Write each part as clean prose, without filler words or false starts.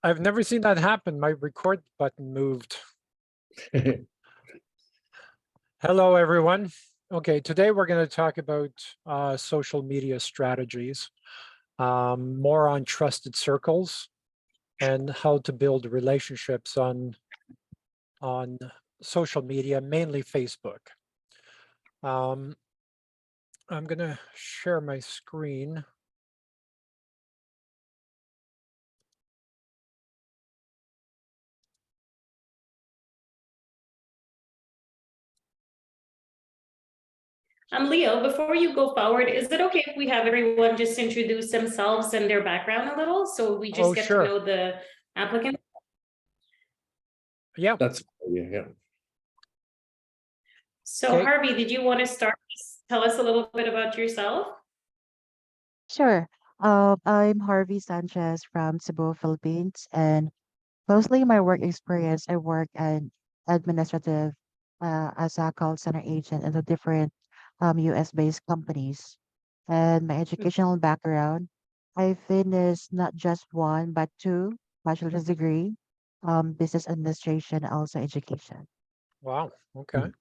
I've never seen that happen. My record button moved. Hello, everyone. Okay, today we're going to talk about social media strategies, more on trusted circles and how to build relationships on social media, mainly Facebook. I'm going to share my screen. Leo, before you go forward, is it okay if we have everyone just introduce themselves and their background a little, so we just get sure. to know the applicant? Yeah. That's yeah. So Okay. Harvey, did you want to start? Tell us a little bit about yourself. Sure. I'm Harvey Sanchez from Cebu, Philippines, and mostly my work experience, I work in administrative as a call center agent in the different US-based companies. And my educational background, I finished not just one but two bachelor's degree, business administration, also education. Wow. Okay.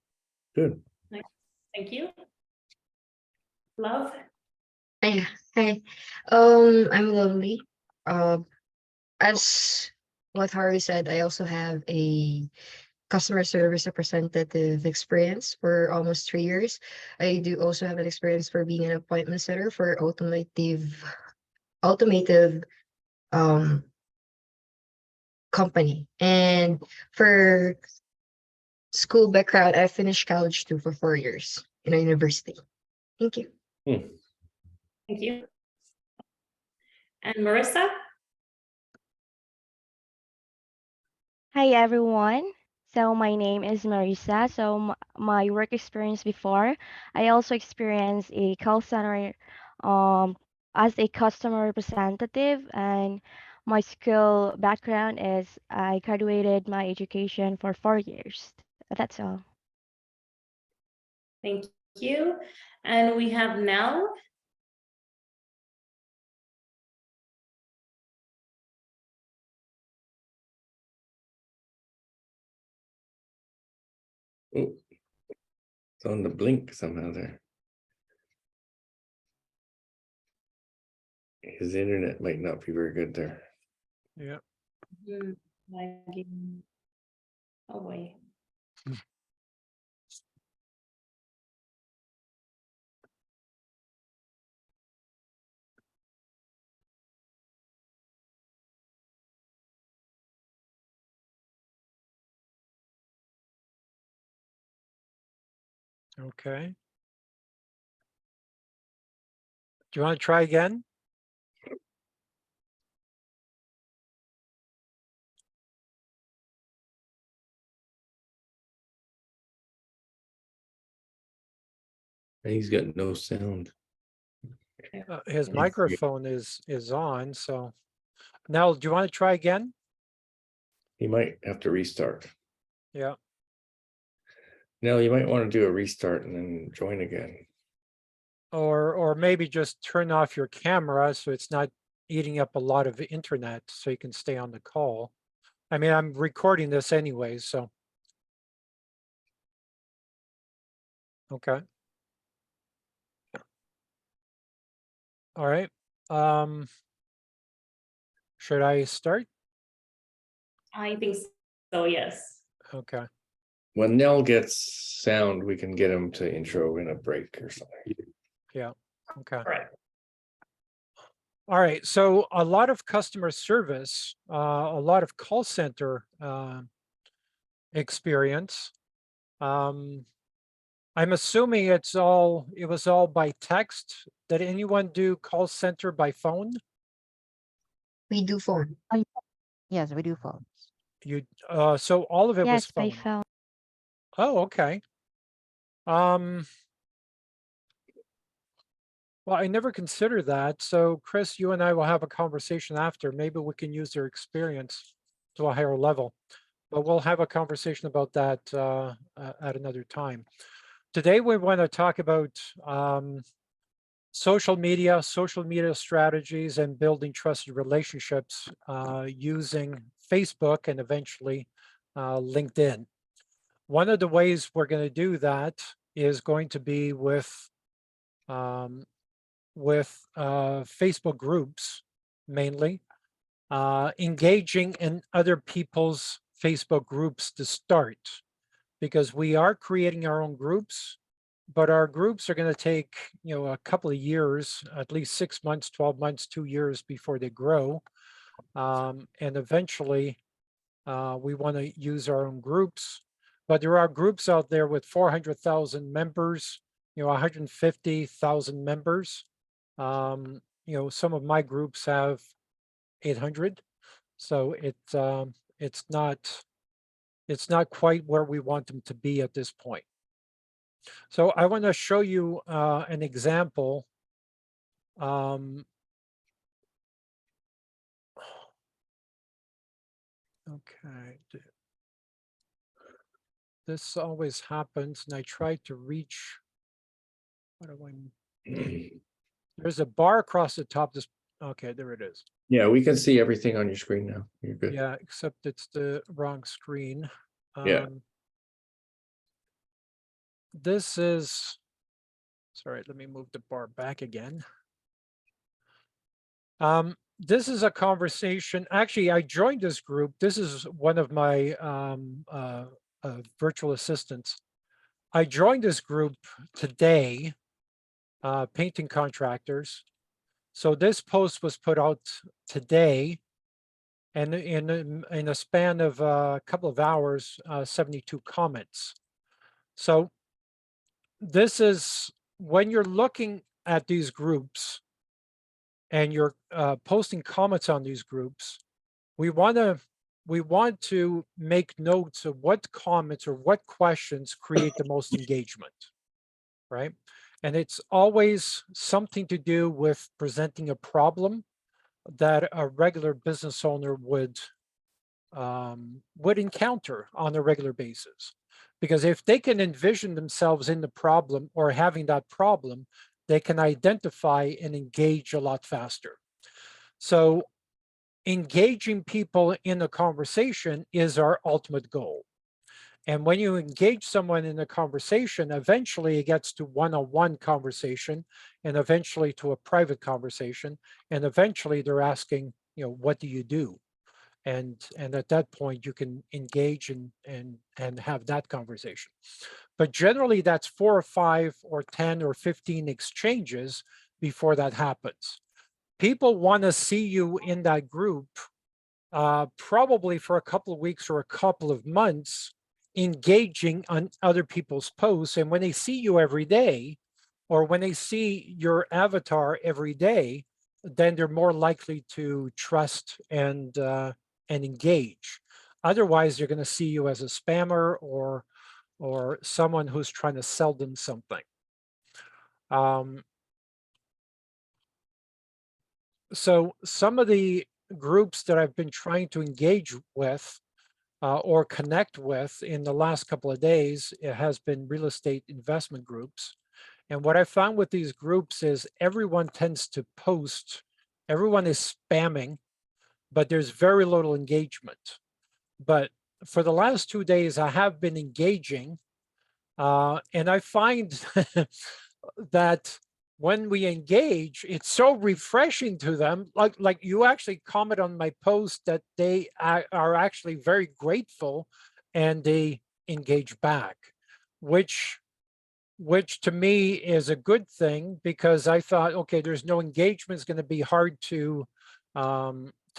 Good. Nice. Thank you. Love. Yeah. Hi. I'm Lovely. As what Harvey said, I also have a customer service representative experience for almost 3 years. I do also have an experience for being an appointment setter for automotive um company. And for school background, I finished college too for 4 years in a university. Thank you. Thank you. And Marissa? Hi everyone. So my name is Marisa. So my work experience before, I also experienced a call center as a customer representative, and my school background is I graduated my education for 4 years. That's all. Thank you. And we have Nell. Oh, it's on the blink somehow there. His internet might not be very good there. Yeah. Lagging. Oh boy. Okay. Do you want to try again? And he's got no sound. His microphone is on, so now do you want to try again? He might have to restart. Yeah. No, you might want to do a restart and then join again. Or maybe just turn off your camera so it's not eating up a lot of internet so you can stay on the call. I mean, I'm recording this anyway, so. Okay. All right. Should I start? I think so, yes. Okay. When Nell gets sound, we can get him to intro in a break or something. Yeah. Okay. Correct. All right. So a lot of customer service, a lot of call center experience. I'm assuming it was all by text. Did anyone do call center by phone? We do phone. Yes, we do phones. You so all of it was Yes, by phone. phone. Oh, okay. Well, I never considered that. So Chris, you and I will have a conversation after. Maybe we can use their experience to a higher level, but we'll have a conversation about that at another time. Today, we want to talk about social media strategies, and building trusted relationships using Facebook and eventually LinkedIn. One of the ways we're going to do that is going to be with Facebook groups, mainly, engaging in other people's Facebook groups to start, because we are creating our own groups, but our groups are going to take, a couple of years, at least 6 months, 12 months, 2 years before they grow. And eventually we want to use our own groups, but there are groups out there with 400,000 members, 150,000 members. Some of my groups have 800. So it's not quite where we want them to be at this point. So I want to show you an example. Okay. This always happens, and I try to reach. What do I? There's a bar across the top. This. Okay, there it is. Yeah, we can see everything on your screen now. You're good. Yeah, except it's the wrong screen. Yeah. This is. Sorry, let me move the bar back again. This is a conversation. Actually, I joined this group. This is one of my virtual assistants. I joined this group today, painting contractors. So this post was put out today, and in a span of a couple of hours, 72 comments. So this is when you're looking at these groups and you're posting comments on these groups, we want to make notes of what comments or what questions create the most engagement, right? And it's always something to do with presenting a problem that a regular business owner would encounter on a regular basis. Because if they can envision themselves in the problem or having that problem, they can identify and engage a lot faster. So engaging people in a conversation is our ultimate goal. And when you engage someone in a conversation, eventually it gets to one-on-one conversation, and eventually to a private conversation. And eventually they're asking, what do you do? And at that point you can engage and have that conversation. But generally that's 4 or 5 or 10 or 15 exchanges before that happens. People want to see you in that group probably for a couple of weeks or a couple of months, engaging on other people's posts. And when they see you every day, or when they see your avatar every day, then they're more likely to trust and engage. Otherwise, they're going to see you as a spammer or someone who's trying to sell them something. So some of the groups that I've been trying to engage with or connect with in the last couple of days, it has been real estate investment groups. And what I found with these groups is everyone tends to post, everyone is spamming, but there's very little engagement. But for the last 2 days, I have been engaging, and I find that when we engage, it's so refreshing to them. Like you actually comment on my post that they are actually very grateful, and they engage back, which to me is a good thing, because I thought, okay, there's no engagement, it's going to be hard to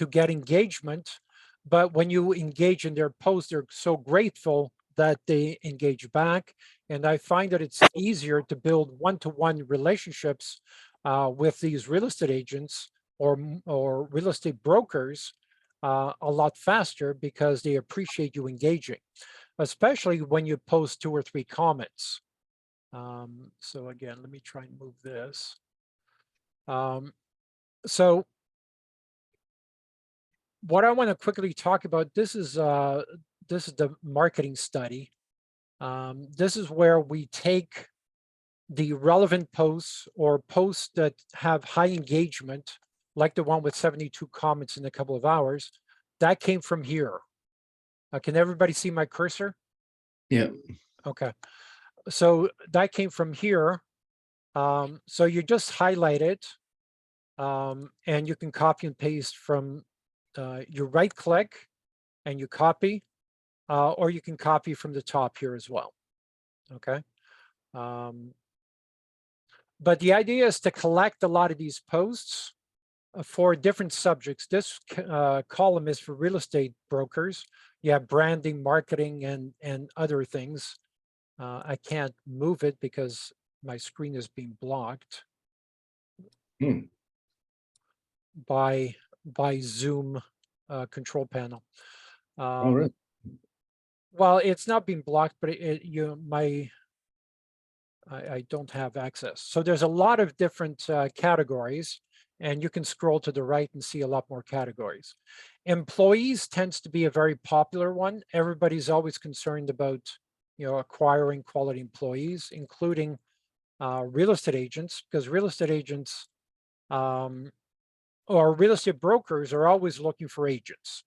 get engagement. But when you engage in their posts, they're so grateful that they engage back. And I find that it's easier to build one-to-one relationships with these real estate agents or real estate brokers a lot faster, because they appreciate you engaging, especially when you post 2 or 3 comments. So again, let me try and move this. So what I want to quickly talk about, this is the marketing study. This is where we take the relevant posts or posts that have high engagement, like the one with 72 comments in a couple of hours, that came from here. Can everybody see my cursor? Yeah. Okay. So that came from here. So you just highlight it, and you can copy and paste from, you right click and you copy, or you can copy from the top here as well. Okay. But the idea is to collect a lot of these posts for different subjects. This column is for real estate brokers. You have branding, marketing, and other things. I can't move it because my screen is being blocked Hmm. by Zoom control panel. Oh, really? Well, it's not being blocked, but I don't have access. So there's a lot of different categories, and you can scroll to the right and see a lot more categories. Employees tends to be a very popular one. Everybody's always concerned about, acquiring quality employees, including real estate agents, because real estate agents or real estate brokers are always looking for agents.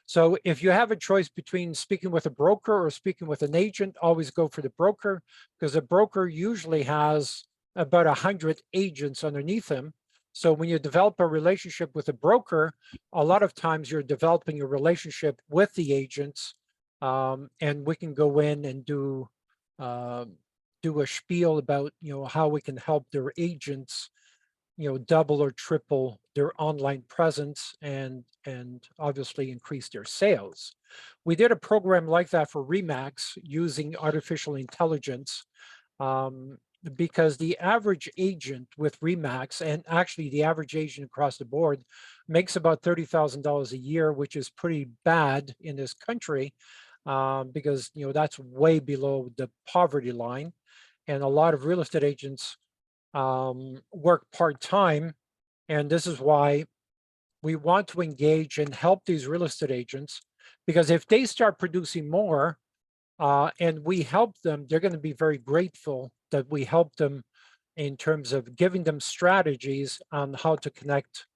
So if you have a choice between speaking with a broker or speaking with an agent, always go for the broker, because a broker usually has about 100 agents underneath him. So when you develop a relationship with a broker, a lot of times you're developing a relationship with the agents, and we can go in and do a spiel about how we can help their agents double or triple their online presence and obviously increase their sales. We did a program like that for Remax using artificial intelligence, because the average agent with Remax, and actually the average agent across the board, makes about $30,000 a year, which is pretty bad in this country, because that's way below the poverty line. And a lot of real estate agents work part-time, and this is why we want to engage and help these real estate agents, because if they start producing more and we help them, they're going to be very grateful that we help them in terms of giving them strategies on how to connect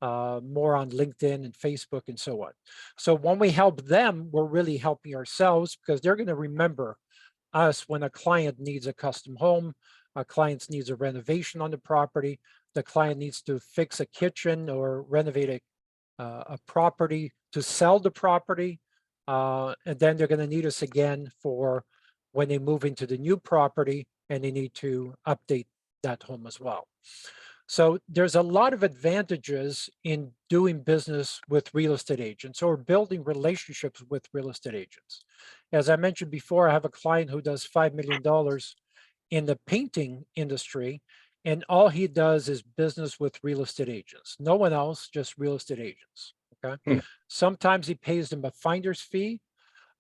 more on LinkedIn and Facebook and so on. So when we help them, we're really helping ourselves, because they're going to remember us when a client needs a custom home, a client needs a renovation on the property, the client needs to fix a kitchen or renovate a property to sell the property. And then they're going to need us again for when they move into the new property and they need to update that home as well. So there's a lot of advantages in doing business with real estate agents or building relationships with real estate agents. As I mentioned before, I have a client who does $5 million in the painting industry, and all he does is business with real estate agents. No one else, just real estate agents. Okay. Hmm. Sometimes he pays them a finder's fee,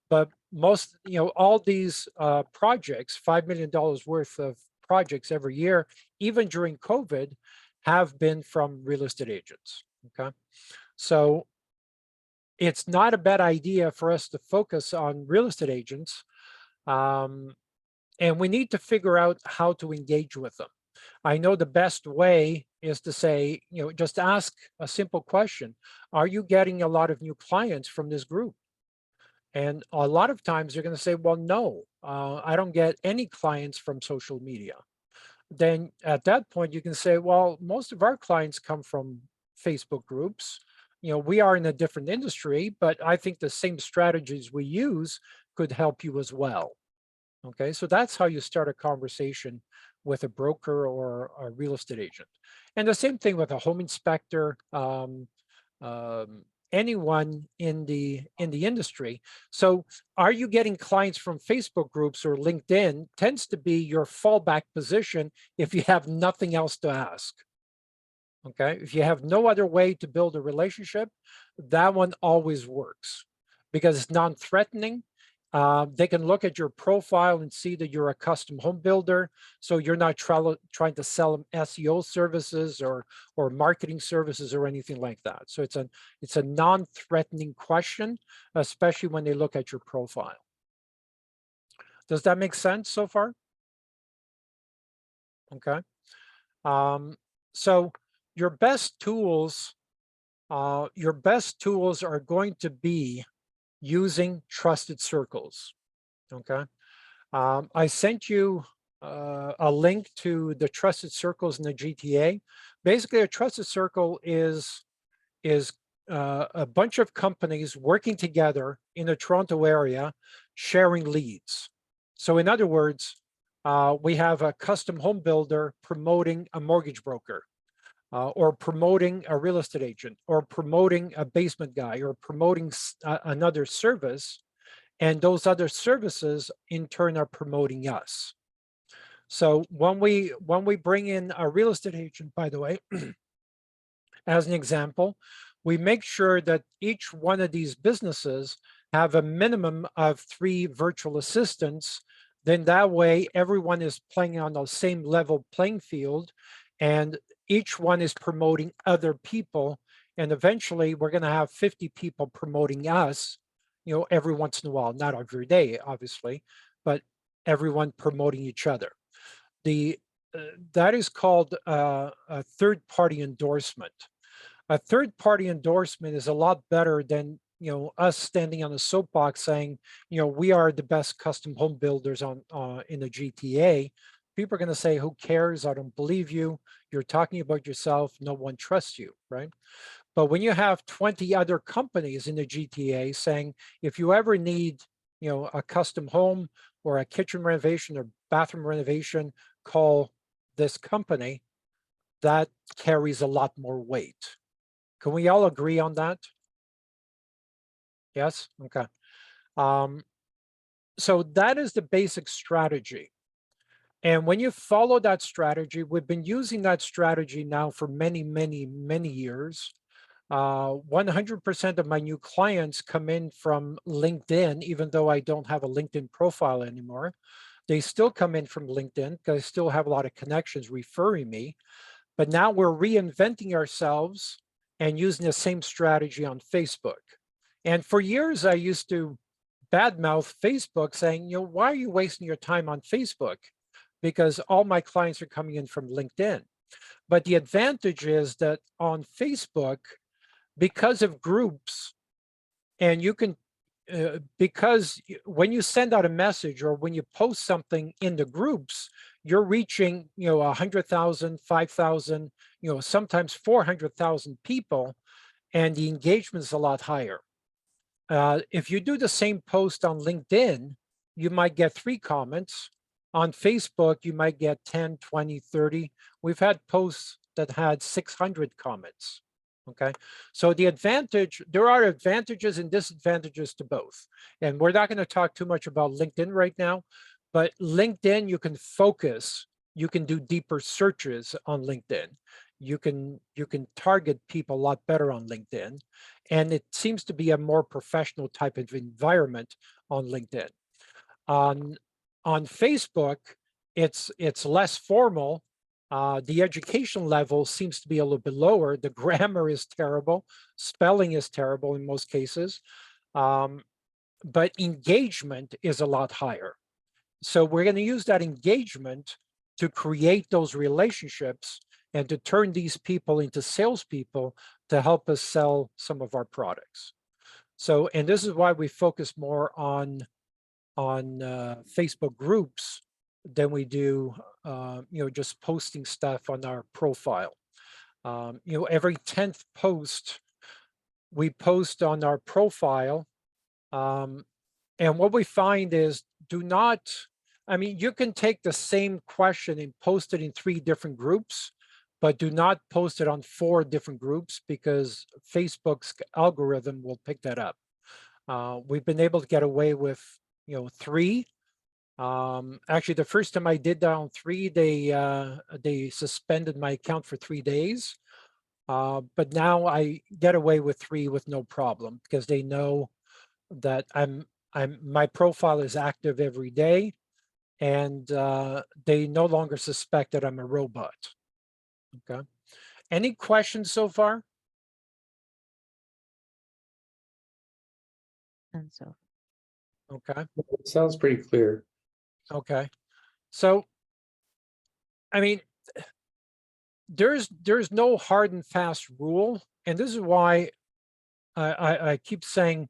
but most, all these projects, $5 million worth of projects every year, even during COVID, have been from real estate agents. Okay. So it's not a bad idea for us to focus on real estate agents. And we need to figure out how to engage with them. I know the best way is to say, just ask a simple question. Are you getting a lot of new clients from this group? And a lot of times they're going to say, well, no, I don't get any clients from social media. Then at that point, you can say, well, most of our clients come from Facebook groups. We are in a different industry, but I think the same strategies we use could help you as well. Okay, so that's how you start a conversation with a broker or a real estate agent. And the same thing with a home inspector, anyone in the industry. So are you getting clients from Facebook groups or LinkedIn tends to be your fallback position if you have nothing else to ask. Okay, if you have no other way to build a relationship, that one always works because it's non-threatening. They can look at your profile and see that you're a custom home builder. So you're not trying to sell them SEO services or marketing services or anything like that. So it's a non-threatening question, especially when they look at your profile. Does that make sense so far? Okay. So your best tools are going to be using trusted circles. Okay. I sent you a link to the trusted circles in the GTA. Basically, a trusted circle is a bunch of companies working together in the Toronto area, sharing leads. So in other words, we have a custom home builder promoting a mortgage broker, or promoting a real estate agent, or promoting a basement guy, or promoting another service. And those other services in turn are promoting us. So when we bring in a real estate agent, by the way, as an example, we make sure that each one of these businesses have a minimum of 3 virtual assistants. Then that way everyone is playing on the same level playing field, and each one is promoting other people. And eventually we're going to have 50 people promoting us, every once in a while, not every day, obviously, but everyone promoting each other. That is called a third-party endorsement. A third-party endorsement is a lot better than us standing on a soapbox saying, we are the best custom home builders in the GTA. People are going to say, who cares? I don't believe you. You're talking about yourself. No one trusts you, right? But when you have 20 other companies in the GTA saying, if you ever need, a custom home or a kitchen renovation or bathroom renovation, call this company, that carries a lot more weight. Can we all agree on that? Yes? Okay. So that is the basic strategy. And when you follow that strategy, we've been using that strategy now for many, many, many years. 100% of my new clients come in from LinkedIn, even though I don't have a LinkedIn profile anymore. They still come in from LinkedIn because I still have a lot of connections referring me. But now we're reinventing ourselves and using the same strategy on Facebook. And for years, I used to badmouth Facebook saying, why are you wasting your time on Facebook? Because all my clients are coming in from LinkedIn. But the advantage is that on Facebook, because of groups, and you can, because when you send out a message or when you post something in the groups, you're reaching, 100,000, 5,000, sometimes 400,000 people, and the engagement is a lot higher. If you do the same post on LinkedIn, you might get 3 comments. On Facebook, you might get 10, 20, 30. We've had posts that had 600 comments. Okay, so there are advantages and disadvantages to both. And we're not going to talk too much about LinkedIn right now, but LinkedIn, you can focus, you can do deeper searches on LinkedIn. You can target people a lot better on LinkedIn. And it seems to be a more professional type of environment on LinkedIn. On Facebook, it's less formal. The education level seems to be a little bit lower. The grammar is terrible. Spelling is terrible in most cases. But engagement is a lot higher. So we're going to use that engagement to create those relationships and to turn these people into salespeople to help us sell some of our products. So, and this is why we focus more on Facebook groups than we do, just posting stuff on our profile. Every 10th post we post on our profile. And what we find is you can take the same question and post it in 3 different groups, but do not post it on 4 different groups because Facebook's algorithm will pick that up. We've been able to get away with, 3. Actually, the first time I did that on 3, they suspended my account for 3 days. But now I get away with 3 with no problem because they know that my profile is active every day, and they no longer suspect that I'm a robot. Okay. Any questions so far? And so, Okay. It sounds pretty clear. Okay. So I mean, there's no hard and fast rule. And this is why I keep saying,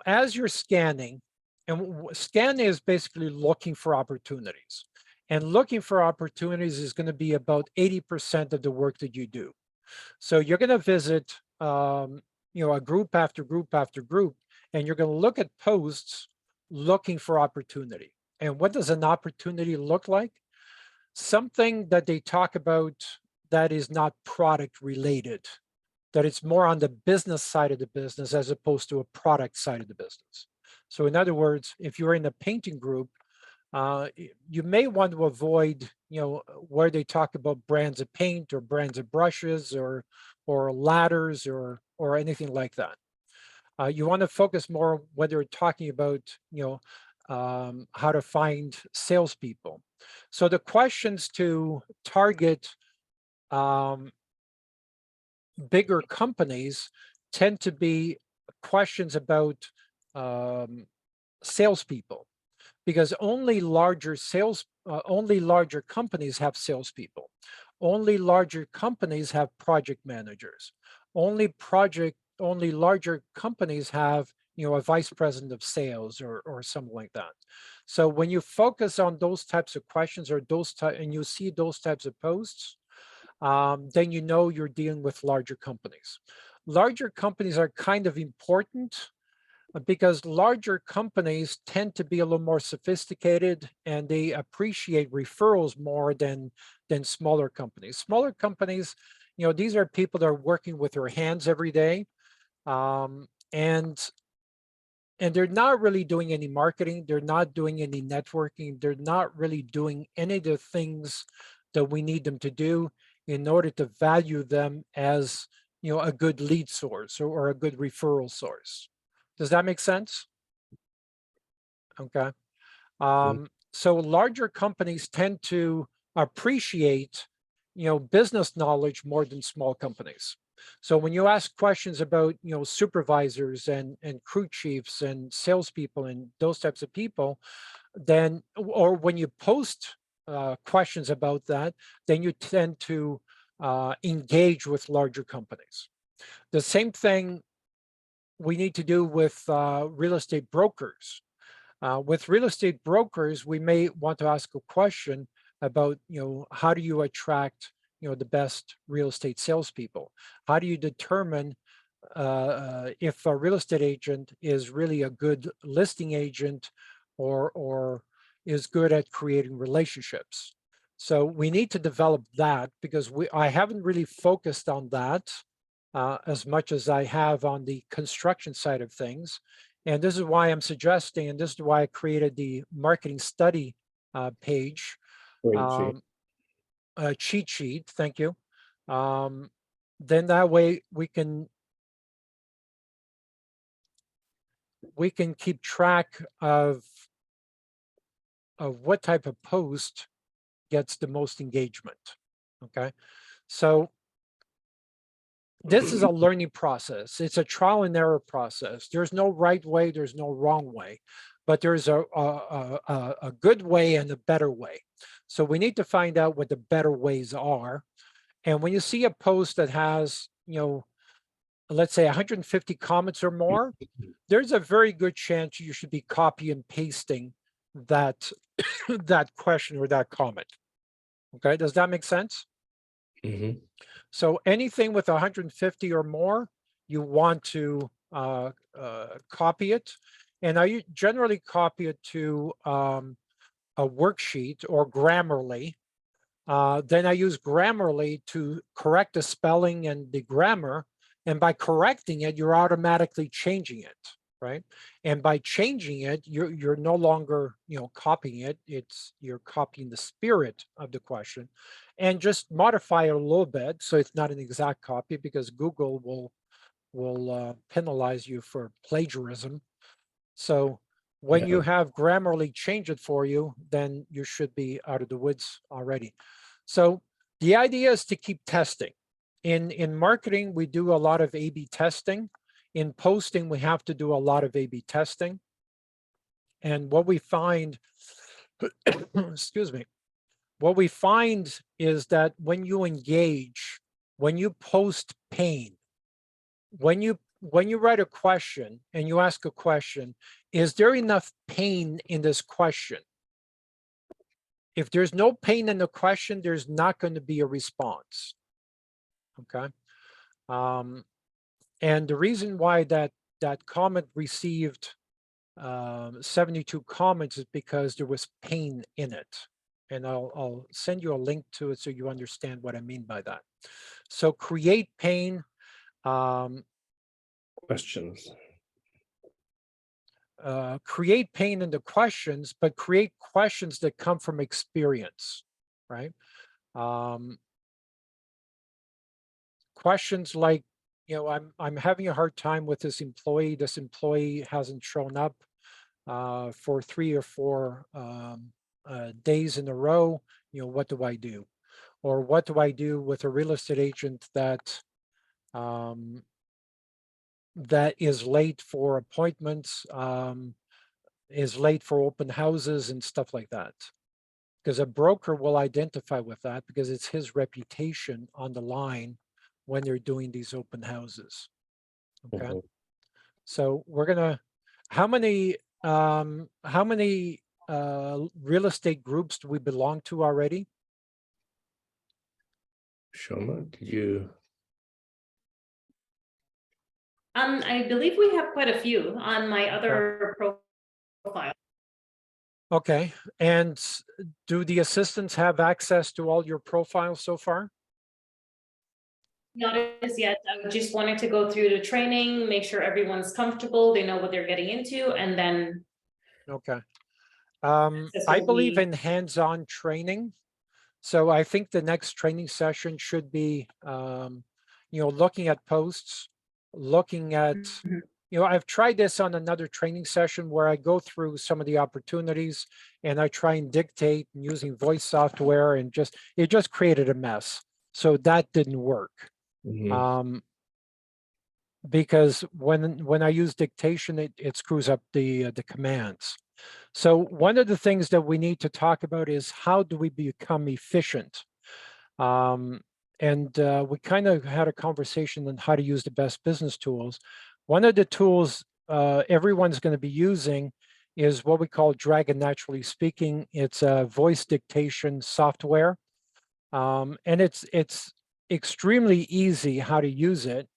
as you're scanning, and scanning is basically looking for opportunities. And looking for opportunities is going to be about 80% of the work that you do. So you're going to visit, a group after group after group, and you're going to look at posts looking for opportunity. And what does an opportunity look like? Something that they talk about that is not product related, that it's more on the business side of the business as opposed to a product side of the business. So in other words, if you're in a painting group, you may want to avoid, where they talk about brands of paint or brands of brushes or ladders or anything like that. You want to focus more whether you're talking about, how to find salespeople. So the questions to target bigger companies tend to be questions about salespeople, because only larger companies have salespeople. Only larger companies have project managers. Only larger companies have, a vice president of sales or something like that. So when you focus on those types of questions or and you see those types of posts, then you're dealing with larger companies. Larger companies are kind of important because larger companies tend to be a little more sophisticated and they appreciate referrals more than smaller companies. Smaller companies, these are people that are working with their hands every day, and they're not really doing any marketing. They're not doing any networking. They're not really doing any of the things that we need them to do in order to value them as, a good lead source or a good referral source. Does that make sense? Okay. So larger companies tend to appreciate, business knowledge more than small companies. So when you ask questions about, supervisors and crew chiefs and salespeople and those types of people, then, or when you post questions about that, then you tend to engage with larger companies. The same thing we need to do with real estate brokers. With real estate brokers, we may want to ask a question about, how do you attract, the best real estate salespeople? How do you determine if a real estate agent is really a good listing agent or is good at creating relationships? So we need to develop that because I haven't really focused on that as much as I have on the construction side of things. And this is why I'm suggesting, and this is why I created the marketing study page, cheat sheet, thank you. Then that way we can keep track of what type of post gets the most engagement, okay? So this is a learning process. It's a trial and error process. There's no right way, there's no wrong way, but there's a good way and a better way. So we need to find out what the better ways are. And when you see a post that has, let's say 150 comments or more, there's a very good chance you should be copy and pasting that that question or that comment. Okay, does that make sense? Mm-hmm. So anything with 150 or more, you want to copy it. And I generally copy it to a worksheet or Grammarly. Then I use Grammarly to correct the spelling and the grammar. And by correcting it, you're automatically changing it, right? And by changing it, you're no longer, copying it. You're copying the spirit of the question, and just modify it a little bit so it's not an exact copy because Google will penalize you for plagiarism. So when you have Grammarly change it for you, then you should be out of the woods already. So the idea is to keep testing. In marketing, we do a lot of A/B testing. In posting, we have to do a lot of A/B testing. And what we find, excuse me, what we find is that when you engage, when you post pain, when you write a question and you ask a question, is there enough pain in this question? If there's no pain in the question, there's not going to be a response. Okay. And the reason why that comment received 72 comments is because there was pain in it. And I'll send you a link to it so you understand what I mean by that. So create pain. Questions. Create pain in the questions, but create questions that come from experience, right? Questions like, you know, I'm having a hard time with this employee. This employee hasn't shown up for 3 or 4 days in a row. You know, what do I do? Or what do I do with a real estate agent that that is late for appointments, is late for open houses and stuff like that? Because a broker will identify with that because it's his reputation on the line when they're doing these open houses. Okay. Mhm. So we're gonna, how many real estate groups do we belong to already? Shoma, did you? I believe we have quite a few on my other profile. Okay, and do the assistants have access to all your profiles so far? Not as yet. I just wanted to go through the training, make sure everyone's comfortable, they know what they're getting into, and then Okay. access I will believe be- in hands-on training. So I think the next training session should be, you know, looking at posts, looking at, Mhm. you know, I've tried this on another training session where I go through some of the opportunities and I try and dictate using voice software and it just created a mess. So that didn't work. Mhm. Because when I use dictation, it screws up the commands. So one of the things that we need to talk about is how do we become efficient? And we kind of had a conversation on how to use the best business tools. One of the tools everyone's going to be using is what we call Dragon Naturally Speaking. It's a voice dictation software. And it's extremely easy how to use it.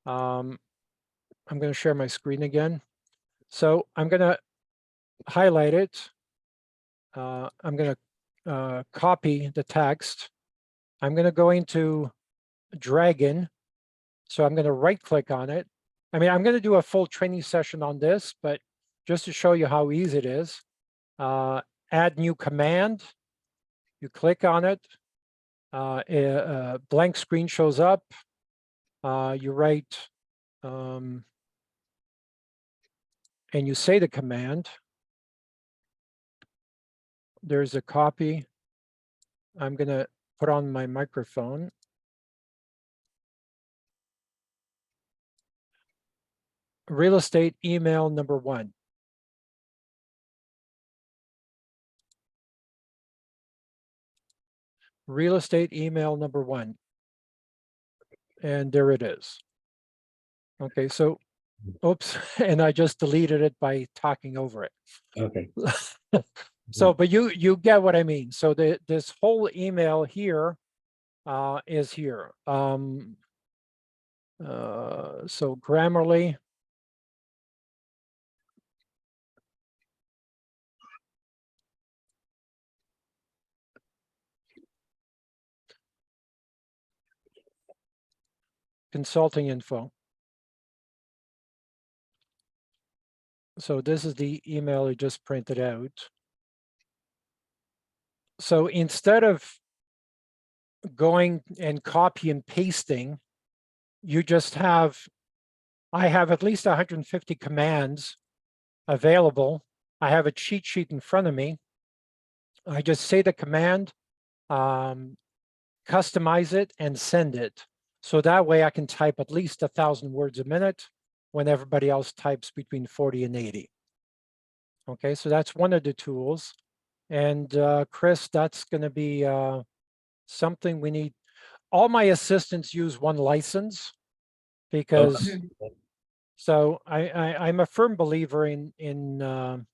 I'm going to share my screen again. So I'm going to highlight it. I'm going to copy the text. I'm going to go into Dragon. So I'm going to right click on it. I mean, I'm going to do a full training session on this, but just to show you how easy it is, add new command. You click on it. A blank screen shows up. You write, and you say the command. There's a copy. I'm going to put on my microphone. Real estate email number 1. Real estate email number 1. And there it is. Okay, so, oops, and I just deleted it by talking over it. Okay. So, but you get what I mean. So this whole email here is here. So Grammarly. Consulting info. So this is the email I just printed out. So instead of going and copy and pasting, you just have, I have at least 150 commands available. I have a cheat sheet in front of me. I just say the command, customize it and send it. So that way I can type at least 1,000 words a minute when everybody else types between 40 and 80. Okay, so that's one of the tools. And Chris, that's going to be something we need. All my assistants use one license because, Okay. so I'm a firm believer in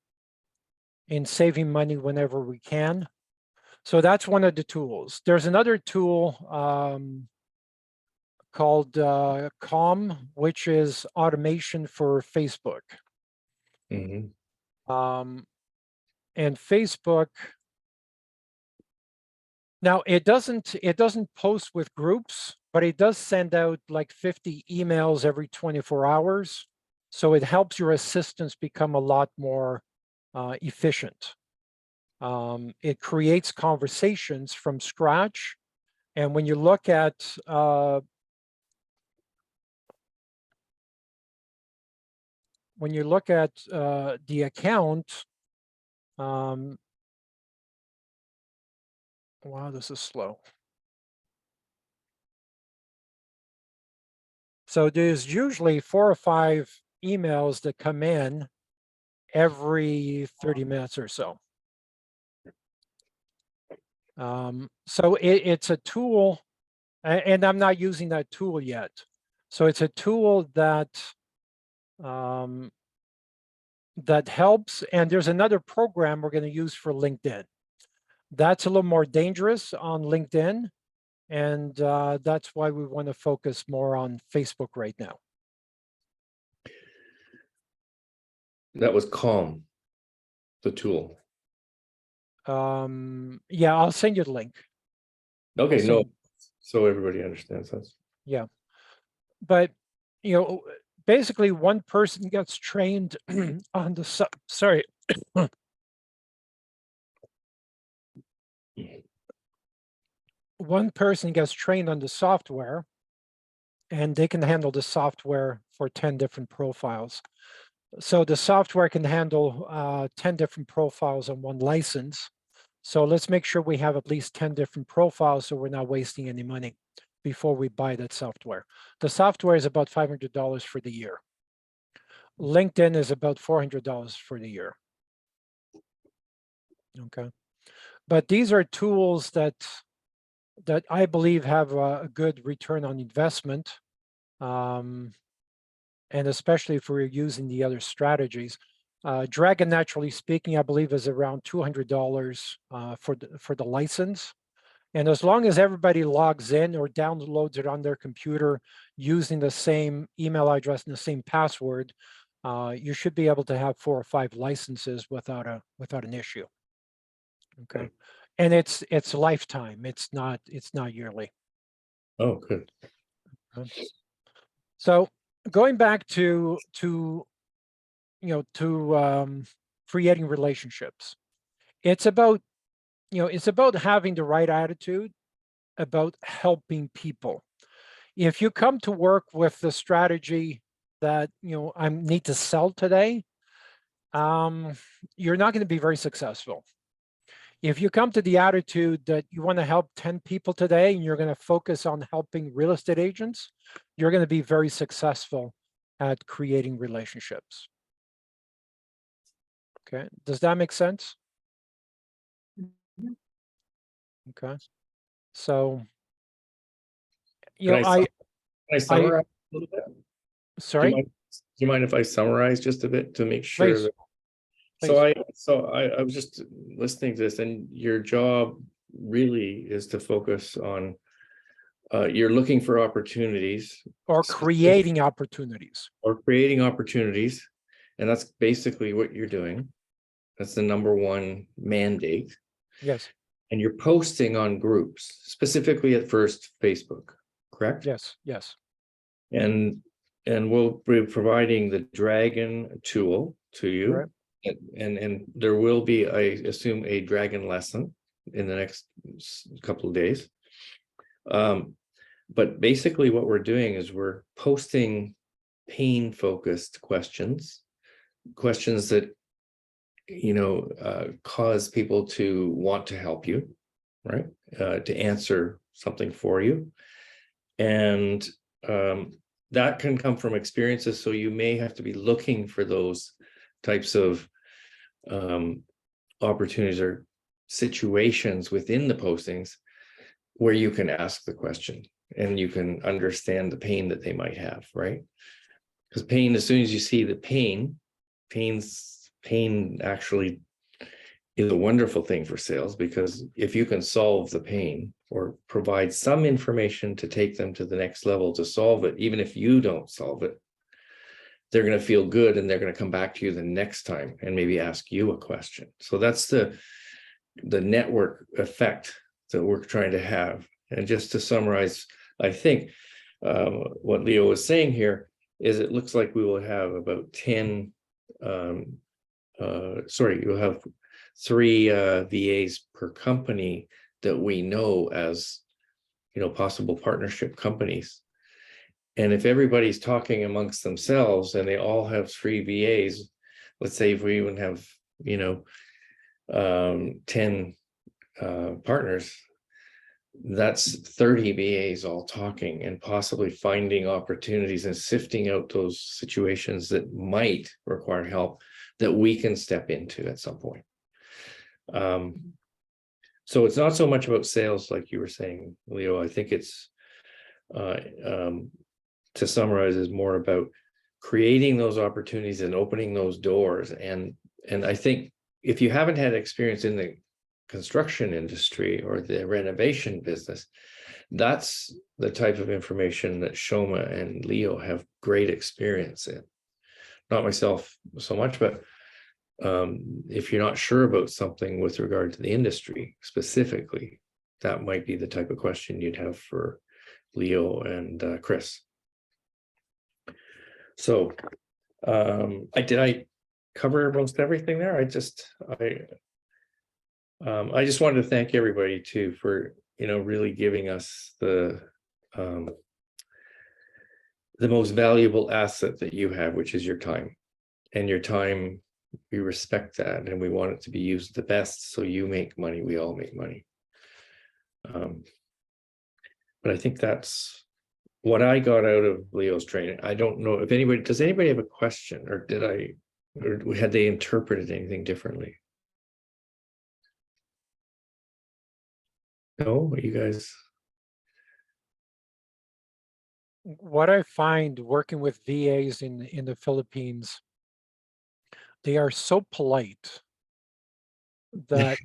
saving money whenever we can. So that's one of the tools. There's another tool called COM, which is automation for Facebook. Mhm. And Facebook, now it doesn't post with groups, but it does send out like 50 emails every 24 hours. So it helps your assistants become a lot more efficient. It creates conversations from scratch. And when you look at the account, wow, this is slow. So there's usually 4 or 5 emails that come in every 30 minutes or so. So it's a tool, and I'm not using that tool yet. So it's a tool that that helps. And there's another program we're going to use for LinkedIn. That's a little more dangerous on LinkedIn. And that's why we want to focus more on Facebook right now. That was Calm, the tool. Yeah, I'll send you the link. Okay, So- no, so everybody understands that. Yeah. But, basically one person gets trained on the, sorry. One person gets trained on the software and they can handle the software for 10 different profiles. So the software can handle 10 different profiles on one license. So let's make sure we have at least 10 different profiles so we're not wasting any money before we buy that software. The software is about $500 for the year. LinkedIn is about $400 for the year. Okay. But these are tools that I believe have a good return on investment. And especially if we're using the other strategies. Dragon, naturally speaking, I believe is around $200 for the license. And as long as everybody logs in or downloads it on their computer using the same email address and the same password, you should be able to have 4 or 5 licenses without an issue. Okay, and it's lifetime. It's not yearly. Oh, good. So going back to creating relationships, it's about having the right attitude about helping people. If you come to work with the strategy that I need to sell today, you're not going to be very successful. If you come to the attitude that you want to help 10 people today and you're going to focus on helping real estate agents, you're going to be very successful at creating relationships. Okay, does that make sense? Okay, so Can I summarize a little bit? Sorry, Do you mind if I summarize just a bit to make sure please. that Please. I was just listening to this, and your job really is to focus on you're looking for opportunities Or creating opportunities. or creating opportunities, and that's basically what you're doing. That's the number one mandate. Yes, And you're posting on groups, specifically at first Facebook, correct? yes, yes. And we'll be providing the Dragon tool to you. Right. And there will be, I assume, a Dragon lesson in the next couple of days. But basically what we're doing is we're posting pain-focused questions that cause people to want to help you, right? To answer something for you. And that can come from experiences. So you may have to be looking for those types of opportunities or situations within the postings where you can ask the question and you can understand the pain that they might have, right? Because pain, as soon as you see the pain actually is a wonderful thing for sales, because if you can solve the pain or provide some information to take them to the next level to solve it, even if you don't solve it, they're going to feel good and they're going to come back to you the next time and maybe ask you a question. So that's the network effect that we're trying to have. And just to summarize, I think what Leo was saying here is it looks like we will have about 10, you'll have 3 VAs per company that we know as, possible partnership companies. And if everybody's talking amongst themselves and they all have 3 VAs, let's say if we even have, 10 partners, that's 30 VAs all talking and possibly finding opportunities and sifting out those situations that might require help that we can step into at some point. So it's not so much about sales like you were saying, Leo. I think it's to summarize, is more about creating those opportunities and opening those doors. And I think if you haven't had experience in the construction industry or the renovation business, that's the type of information that Shoma and Leo have great experience in. Not myself so much, but if you're not sure about something with regard to the industry specifically, that might be the type of question you'd have for Leo and Chris. So did I cover most everything there? I just wanted to thank everybody too for really giving us the most valuable asset that you have, which is your time. And your time, we respect that, and we want it to be used the best, so you make money, we all make money. But I think that's what I got out of Leo's training. I don't know if does anybody have a question, or had they interpreted anything differently? No, you guys. What I find working with VAs in the Philippines, they are so polite that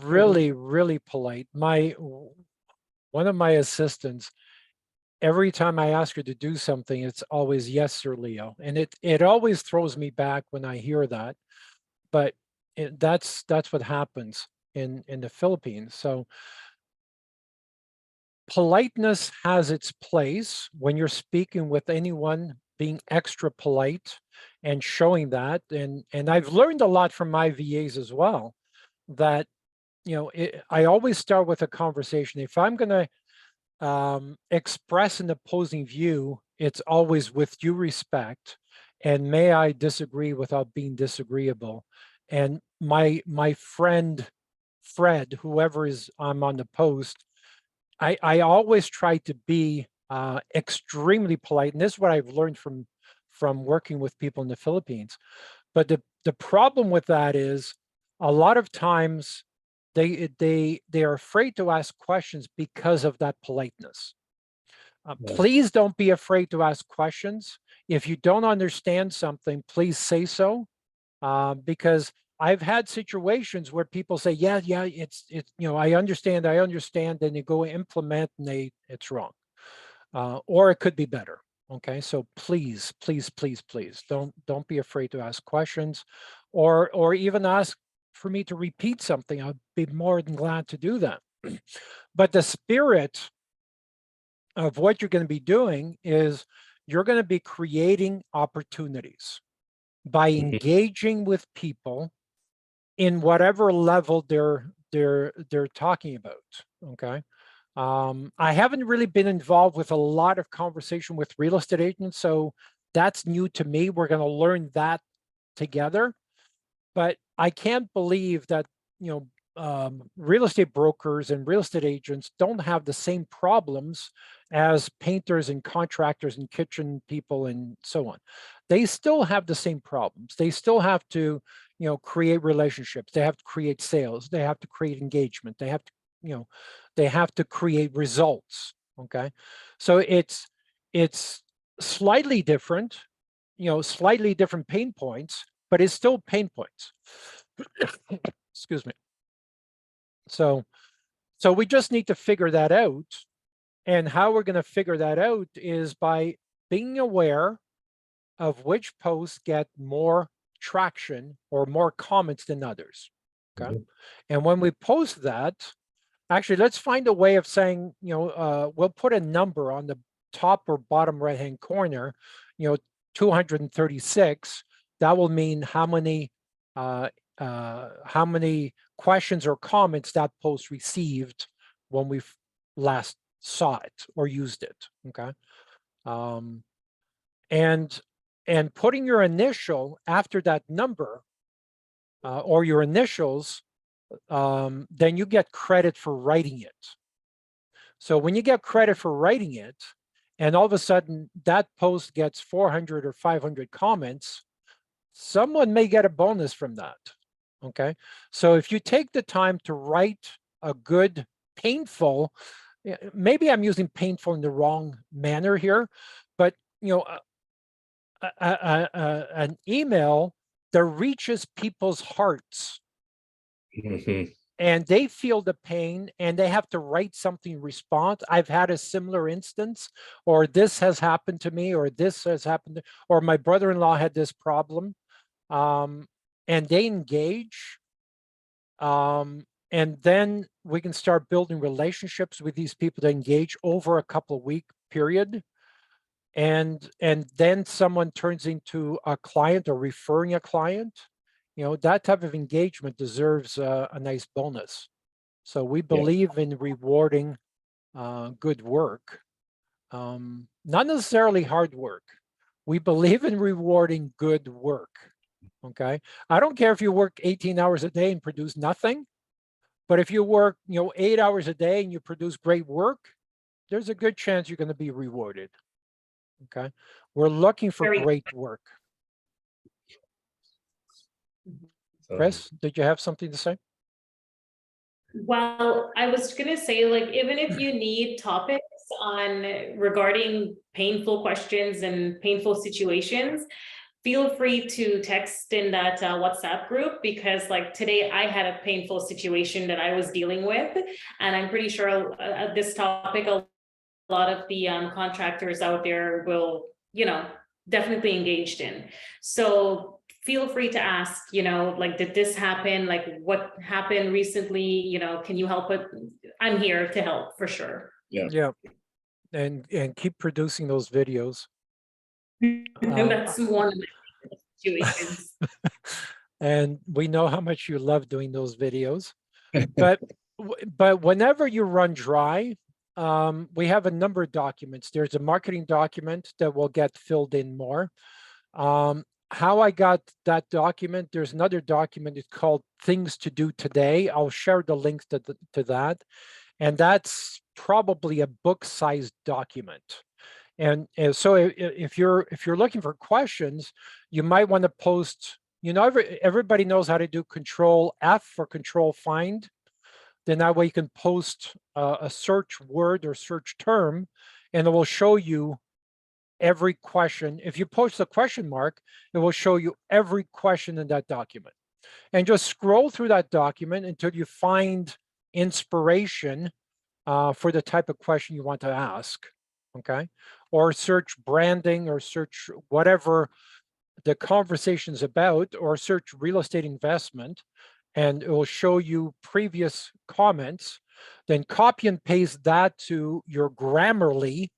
really, really polite. One of my assistants, every time I ask her to do something, it's always yes, sir, Leo. And it always throws me back when I hear that. But that's what happens in the Philippines. So politeness has its place when you're speaking with anyone, being extra polite and showing that. And I've learned a lot from my VAs as well, that I always start with a conversation. If I'm going to express an opposing view, it's always with due respect, and may I disagree without being disagreeable. And my friend Fred, whoever is I'm on the post, I always try to be extremely polite, and this is what I've learned from working with people in the Philippines. But the problem with that is a lot of times they are afraid to ask questions because of that politeness. Please don't be afraid to ask questions. If you don't understand something, please say so, because I've had situations where people say, yeah, it's I understand, then you go implement and it's wrong, or it could be better. Okay, so please don't be afraid to ask questions, or even ask for me to repeat something. I'd be more than glad to do that. But the spirit of what you're going to be doing is you're going to be creating opportunities by engaging with people in whatever level they're talking about. Okay. I haven't really been involved with a lot of conversation with real estate agents, so that's new to me. We're going to learn that together. But I can't believe that real estate brokers and real estate agents don't have the same problems as painters and contractors and kitchen people and so on. They still have the same problems. They still have to, create relationships. They have to create sales. They have to create engagement. They have to, they have to create results. Okay. So it's slightly different, slightly different pain points, but it's still pain points. Excuse me. So we just need to figure that out. And how we're going to figure that out is by being aware of which posts get more traction or more comments than others. Okay. Mhm. And when we post that, actually, let's find a way of saying, we'll put a number on the top or bottom right-hand corner, 236. That will mean how many questions or comments that post received when we last saw it or used it. Okay. And putting your initial after that number or your initials, then you get credit for writing it. So when you get credit for writing it, and all of a sudden that post gets 400 or 500 comments, someone may get a bonus from that. Okay. So if you take the time to write a good, painful, maybe I'm using painful in the wrong manner here, but an email that reaches people's hearts Mhm. and they feel the pain and they have to write something in response. I've had a similar instance, or this has happened to me, or this has happened, or my brother-in-law had this problem, and they engage. And then we can start building relationships with these people to engage over a couple of week period. And then someone turns into a client or referring a client, that type of engagement deserves a nice bonus. So we believe in rewarding good work, not necessarily hard work. We believe in rewarding good work. Okay. I don't care if you work 18 hours a day and produce nothing, but if you work, 8 hours a day and you produce great work, there's a good chance you're going to be rewarded. Okay. We're looking for Very- great work. So, Chris, did you have something to say? Well, I was gonna say, like, even if you need topics on regarding painful questions and painful situations, feel free to text in that WhatsApp group, because like today I had a painful situation that I was dealing with, and I'm pretty sure this topic, a lot of the contractors out there will, definitely engaged in. So feel free to ask, like, did this happen? Like, what happened recently? Can you help it? I'm here to help for sure. Yeah. And keep producing those videos. And that's one of the situations. And we know how much you love doing those videos. But whenever you run dry, we have a number of documents. There's a marketing document that will get filled in more. How I got that document, there's another document, it's called Things to Do Today. I'll share the links to that. And that's probably a book-sized document. And so if you're looking for questions, you might want to post, everybody knows how to do Control F or Control Find. Then that way you can post a search word or search term, and it will show you every question. If you post a question mark, it will show you every question in that document. And just scroll through that document until you find inspiration for the type of question you want to ask, okay? Or search branding or search whatever the conversation is about, or search real estate investment, and it will show you previous comments. Then copy and paste that to your Grammarly.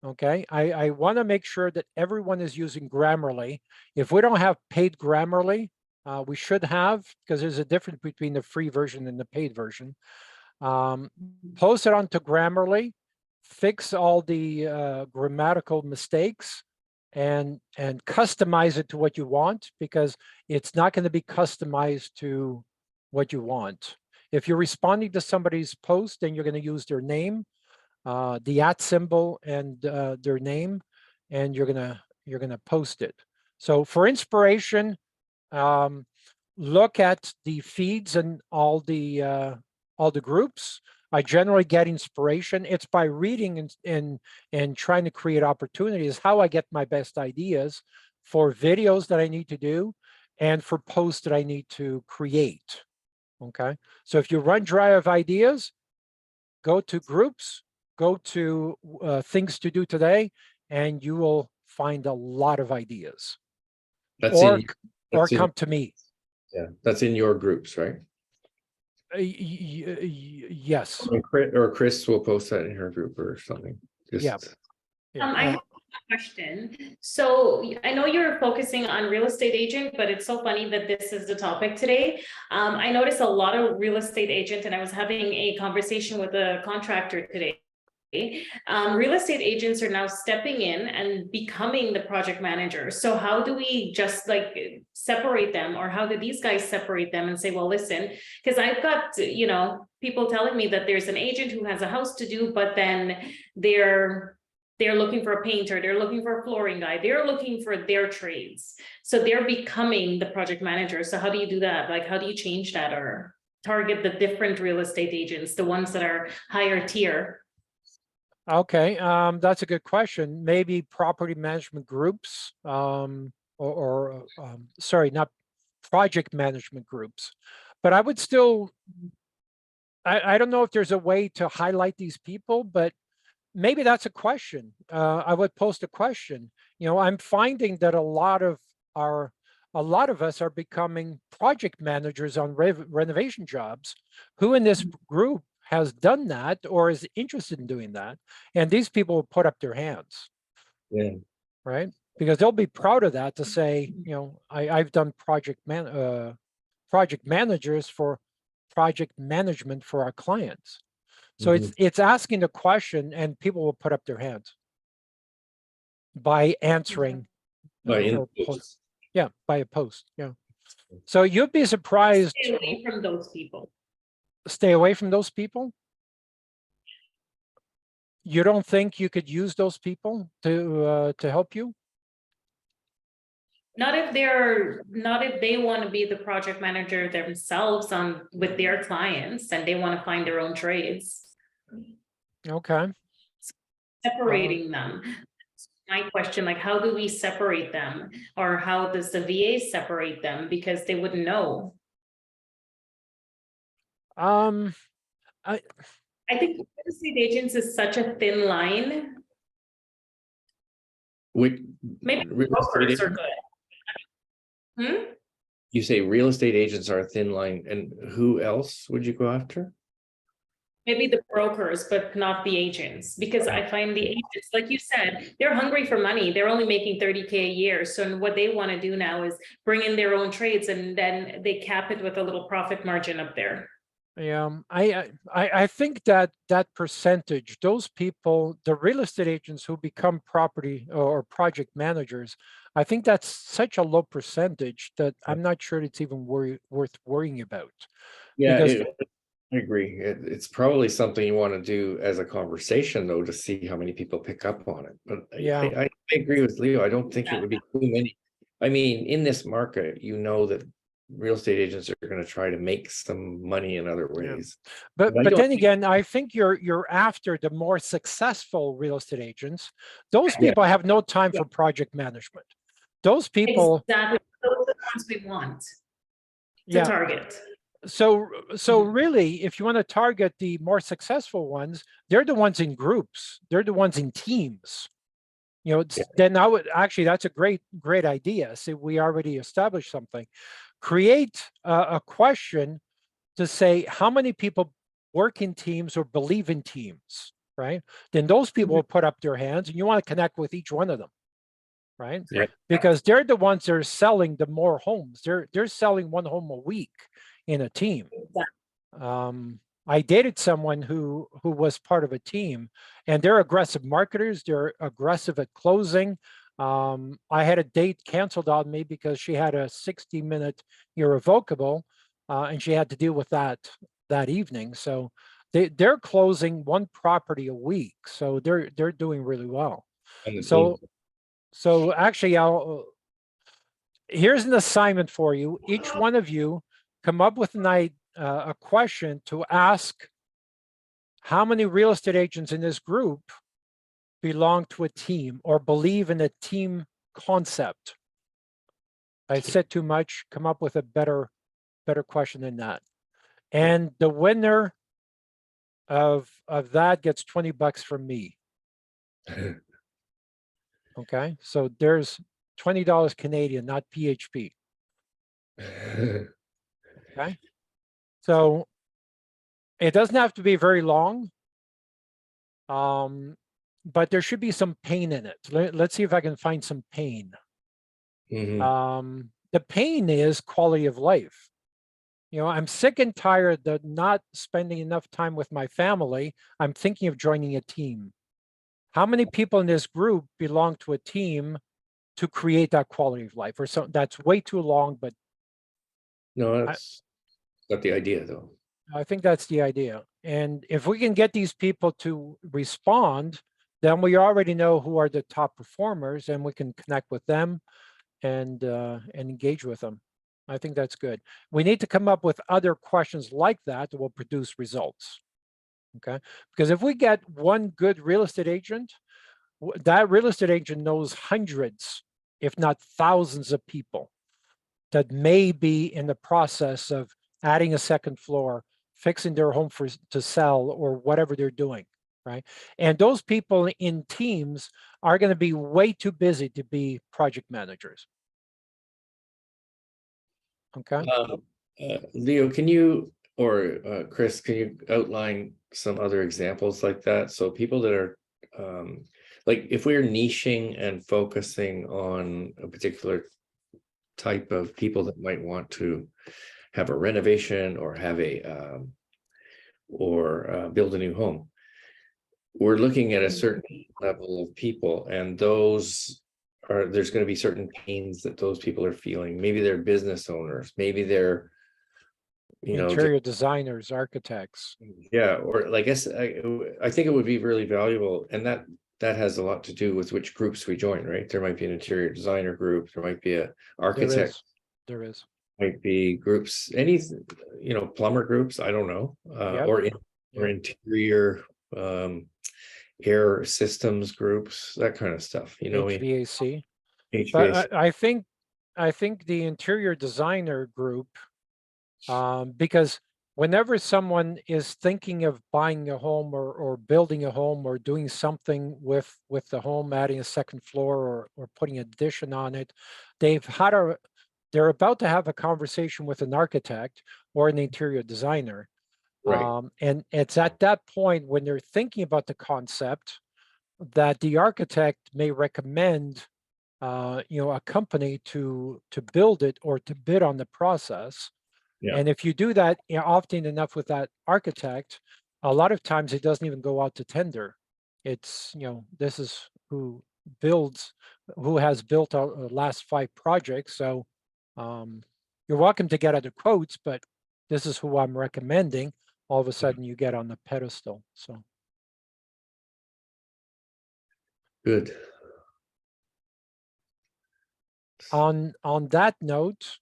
Okay, I want to make sure that everyone is using Grammarly. If we don't have paid Grammarly, we should have, because there's a difference between the free version and the paid version. Post it onto Grammarly, fix all the grammatical mistakes, and customize it to what you want, because it's not going to be customized to what you want. If you're responding to somebody's post, then you're going to use their name, the @ symbol, and their name, and you're gonna post it. So for inspiration, look at the feeds and all the groups. I generally get inspiration. It's by reading and trying to create opportunities, how I get my best ideas for videos that I need to do and for posts that I need to create. Okay. So if you run dry of ideas, go to groups, go to things to do today, and you will find a lot of ideas. That's Or in, that's in, come to me. yeah, that's in your groups, right? Yes. Or Chris will post that in her group or something. Just, Yeah. I have a question. So I know you're focusing on real estate agent, but it's so funny that this is the topic today. I noticed a lot of real estate agent, and I was having a conversation with a contractor today. Real estate agents are now stepping in and becoming the project manager. So how do we just like separate them, or how do these guys separate them and say, well, listen, because I've got, you know, people telling me that there's an agent who has a house to do, but then they're looking for a painter, they're looking for a flooring guy, they're looking for their trades. So they're becoming the project manager. So how do you do that? Like, how do you change that or target the different real estate agents, the ones that are higher tier? Okay, that's a good question. Maybe property management groups, sorry, not project management groups. But I would still, I don't know if there's a way to highlight these people, but maybe that's a question. I would post a question. You know, I'm finding that a lot of us are becoming project managers on renovation jobs. Who in this group has done that or is interested in doing that? And these people will put up their hands. yeah. Right? Because they'll be proud of that to say, you know, I've done project managers for project management for our clients. So it's asking the question and people will put up their hands by answering. Yeah, by a post. Yeah. So you'd be surprised. Stay away from those people. Stay away from those people. You don't think you could use those people to help you? Not if they want to be the project manager themselves on with their clients and they want to find their own trades. Okay. Separating them. My question, like, how do we separate them, or how does the VA separate them, because they wouldn't know? I think real estate agents is such a thin line. Maybe brokers are good. You say real estate agents are a thin line, and who else would you go after? Maybe the brokers, but not the agents, because I find the agents, like you said, they're hungry for money. They're only making 30K a year. So what they want to do now is bring in their own trades, and then they cap it with a little profit margin up there. Yeah, I think that percentage, those people, the real estate agents who become property or project managers, I think that's such a low percentage that I'm not sure it's even worth worrying about. Yeah, I agree. It's probably something you want to do as a conversation, though, to see how many people pick up on it. But yeah, I agree with Leo. I don't think it would be too many. I mean, in this market, you know that real estate agents are going to try to make some money in other ways. But then again, I think you're after the more successful real estate agents. Those people have no time for project management. Those people, exactly, those are the ones we want to target. So really, if you want to target the more successful ones, they're the ones in groups. They're the ones in teams. You know, then I would actually, that's a great idea. See, we already established something. Create a question to say how many people work in teams or believe in teams, right? Then those people will put up their hands, and you want to connect with each one of them, right? Yeah. Because they're the ones that are selling the more homes. They're selling one home a week in a team. I dated someone who was part of a team, and they're aggressive marketers. They're aggressive at closing. I had a date canceled on me because she had a 60-minute irrevocable, and she had to deal with that evening. So they're closing one property a week. So they're doing really well. So actually, here's an assignment for you. Each one of you come up with a question to ask how many real estate agents in this group belong to a team or believe in a team concept. I said too much. Come up with a better question than that. And the winner of that gets $20 from me. Okay, so there's $20 Canadian, not PHP. Okay, so it doesn't have to be very long, but there should be some pain in it. Let's see if I can find some pain. The pain is quality of life. You know, I'm sick and tired of not spending enough time with my family. I'm thinking of joining a team. How many people in this group belong to a team to create that quality of life? Or so that's way too long, but No, that's not the idea, though. I think that's the idea. And if we can get these people to respond, then we already know who are the top performers, and we can connect with them and engage with them. I think that's good. We need to come up with other questions like that will produce results. Okay, because if we get one good real estate agent, that real estate agent knows hundreds, if not thousands of people that may be in the process of adding a second floor, fixing their home to sell, or whatever they're doing, right? And those people in teams are going to be way too busy to be project managers. Okay. Leo, can you, or Chris, can you outline some other examples like that? So people that are, like if we're niching and focusing on a particular type of people that might want to have a renovation or have a, build a new home, we're looking at a certain level of people, and there's going to be certain pains that those people are feeling. Maybe they're business owners, maybe they're, you know, interior designers, architects. Yeah, or I guess I think it would be really valuable, and that has a lot to do with which groups we join, right? There might be an interior designer group, there might be a architect, There is. might be groups, any, you know, plumber groups, I don't know, Yep. or interior air systems groups, that kind of stuff, you know. HVAC. HVAC. But I think the interior designer group, because whenever someone is thinking of buying a home or building a home or doing something with the home, adding a second floor or putting an addition on it, they're about to have a conversation with an architect or an interior designer. Right. And it's at that point when they're thinking about the concept that the architect may recommend you know, a company to build it or to bid on the process. Yeah. And if you do that, you know, often enough with that architect, a lot of times it doesn't even go out to tender. It's, you know, this is who has built our last 5 projects. So you're welcome to get other quotes, but this is who I'm recommending. All of a sudden you get on the pedestal. So Good. on that note,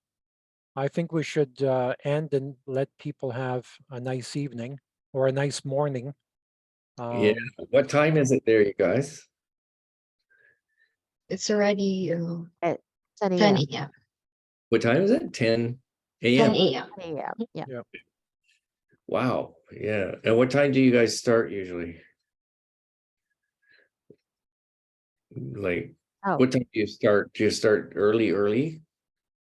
I think we should end and let people have a nice evening or a nice morning. Yeah. What time is it there, you guys? It's already At 10 10 a.m. a.m. What time is it? 10 10 a.m. a.m. 10 a.m. Yeah. Wow. Yeah. And what time do you guys start usually? Like, Oh, what time do you start? Do you start early,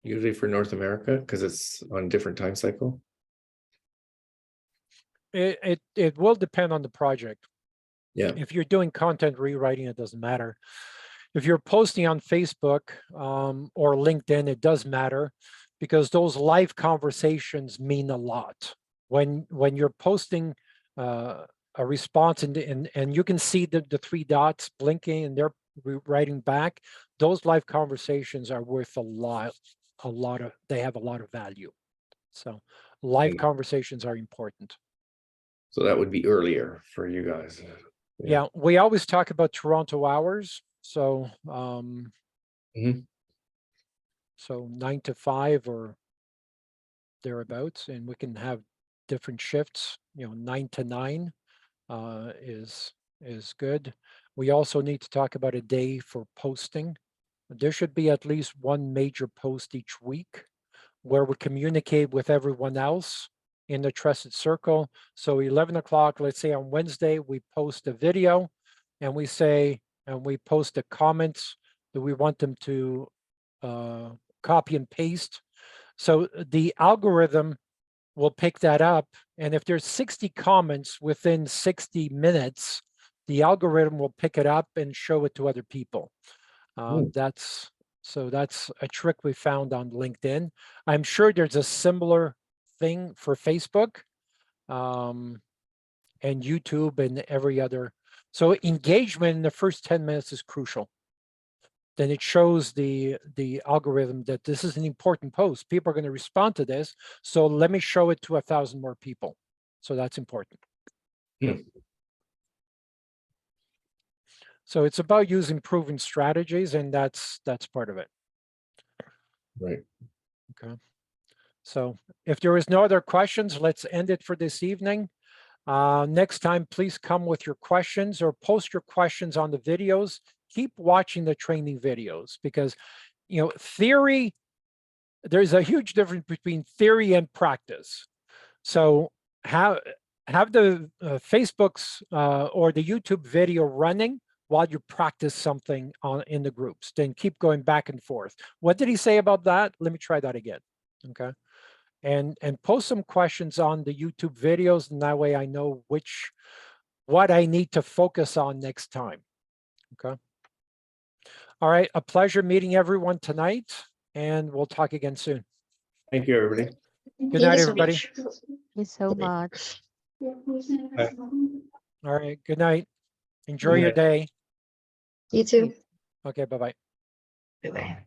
usually for North America, because it's on different time cycle? It will depend on the project. Yeah. If you're doing content rewriting, it doesn't matter. If you're posting on Facebook or LinkedIn, it does matter because those live conversations mean a lot. When you're posting a response and you can see the 3 dots blinking and they're writing back, those live conversations are worth a lot of, they have a lot of value. So live conversations are important. So that would be earlier for you guys. Yeah, we always talk about Toronto hours. So So 9 to 5 or thereabouts, and we can have different shifts, 9 to 9 is good. We also need to talk about a day for posting. There should be at least one major post each week where we communicate with everyone else in the trusted circle. So 11 o'clock, let's say on Wednesday, we post a video and we say, and we post the comments that we want them to copy and paste. So the algorithm will pick that up. And if there's 60 comments within 60 minutes, the algorithm will pick it up and show it to other people. That's a trick we found on LinkedIn. I'm sure there's a similar thing for Facebook and YouTube and every other. So engagement in the first 10 minutes is crucial. Then it shows the algorithm that this is an important post. People are going to respond to this. So let me show it to 1,000 more people. So that's important. So it's about using proven strategies, and that's part of it. Right. Okay. So if there is no other questions, let's end it for this evening. Next time, please come with your questions or post your questions on the videos. Keep watching the training videos because, theory, there's a huge difference between theory and practice. So have the Facebook's or the YouTube video running while you practice something in the groups. Then keep going back and forth. What did he say about that? Let me try that again. Okay. And post some questions on the YouTube videos, and that way I know what I need to focus on next time. Okay. All right, a pleasure meeting everyone tonight, and we'll talk again soon. Thank you, everybody. Good night, everybody. Thank you so much. Bye. All right, good night. Enjoy your night. day. You too. Okay, bye-bye. Bye-bye.